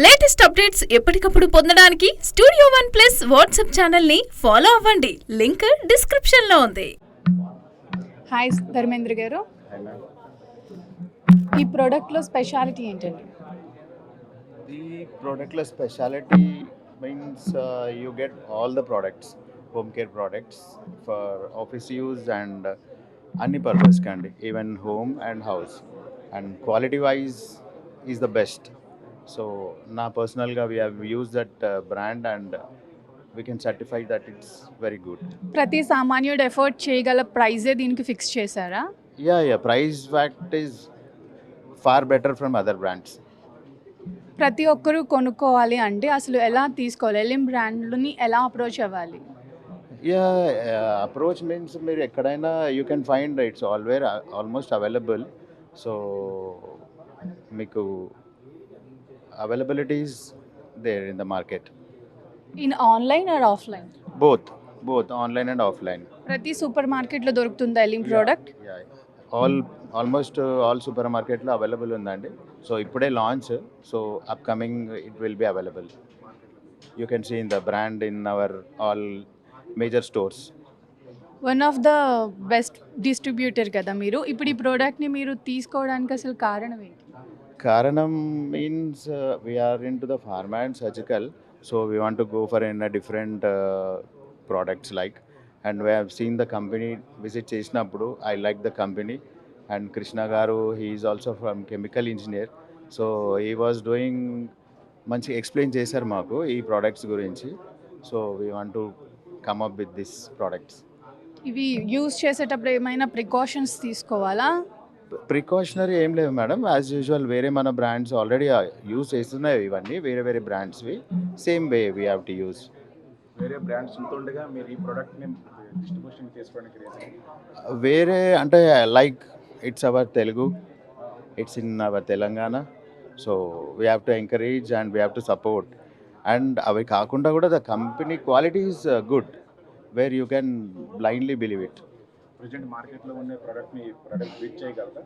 Latest updates ఎప్పటికప్పుడు పొందడానికి studio one plus WhatsApp channel ని ఫాలో అవ్వండి. లింక్ డిస్క్రిప్షన్ లో ఉంది. హాయ్ ధర్మేంద్ర గారు, ఈ ప్రోడక్ట్లో స్పెషాలిటీ ఏంటండి? The productless specialty means you get all the products, home care products for office use and any purpose candy, even home and house. And quality wise is the best. So now personal we have used that brand and we can certify that it's very good. ప్రతి సామాన్యుడు afford చేయగల ప్రైజే దీనికి fix చేశారా? Yeah, price fact is far better from other brands. ప్రతి ఒక్కరూ కొనుక్కోవాలి అంటే అసలు ఎలా తీసుకోవాలి? ఎలిమ్ బ్రాండ్ని ఎలా అప్రోచ్ అవ్వాలి? అప్రోచ్ మీన్స్ మీరు ఎక్కడైనా you can find it's almost available. So మీకు availabilities there in the market. In online or offline? Both online and offline. ప్రతి సూపర్ మార్కెట్లో దొరుకుతుందా ఎలిమ్ ప్రోడక్ట్? ఆల్మోస్ట్ ఆల్ సూపర్ మార్కెట్లో అవైలబుల్ ఉందండి. సో ఇప్పుడే launch, so upcoming it will be available. You can see in the brand in our all major stores. One of the best distributor కదా మీరు. ఇప్పుడు ఈ ప్రోడక్ట్ని మీరు తీసుకోవడానికి అసలు కారణం ఏంటి? Karanam means we are into the pharma and surgical, so we want to go for in a different products like, and we have seen the company visit చేసినప్పుడు I like the company, and Krishna garu, he is also from chemical engineer, so he was doing మంచి explain చేశారు మాకు ఈ products గురించి. So we want to come up with these products. ఇవి use చేసేటప్పుడు ఏమైనా precautions తీసుకోవాలా? ప్రికాషనరీ ఏం లేవు మేడం, యాజ్ యూజువల్ వేరే మన బ్రాండ్స్ ఆల్రెడీ యూజ్ చేస్తున్నాయి. ఇవన్నీ వేరే బ్రాండ్స్వి, same way we have to use. వేరే బ్రాండ్స్ ఉంటుండగా మీరు ఈ ప్రోడక్ట్ని డిస్ట్రిబ్యూషన్ చేసుకోవడానికి రీజన్? వేరే అంటే like it's our Telugu, it's in our Telangana, so we have to encourage and we have to support. And అవి కాకుండా కూడా the company quality is good, where you can blindly believe it. Present మార్కెట్లో ఉన్న ప్రోడక్ట్ని beat చేయగలరా?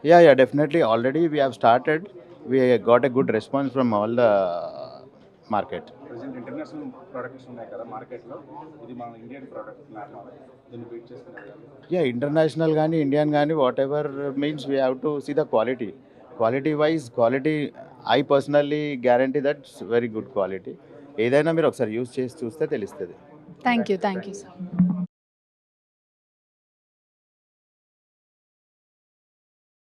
Yeah, definitely. Already we have started. We got a good response from all the market. Present international products ఉన్నాయి కదా మార్కెట్లో, ఇది మన Indian product normal, దీన్ని బీట్ చేసుకున్నారు. Yeah, international కానీ ఇండియన్ కానీ whatever means we have to see the quality. Quality wise, I personally guarantee that's very good quality. ఏదైనా మీరు ఒకసారి యూజ్ చేసి చూస్తే తెలుస్తుంది. Thank you sir.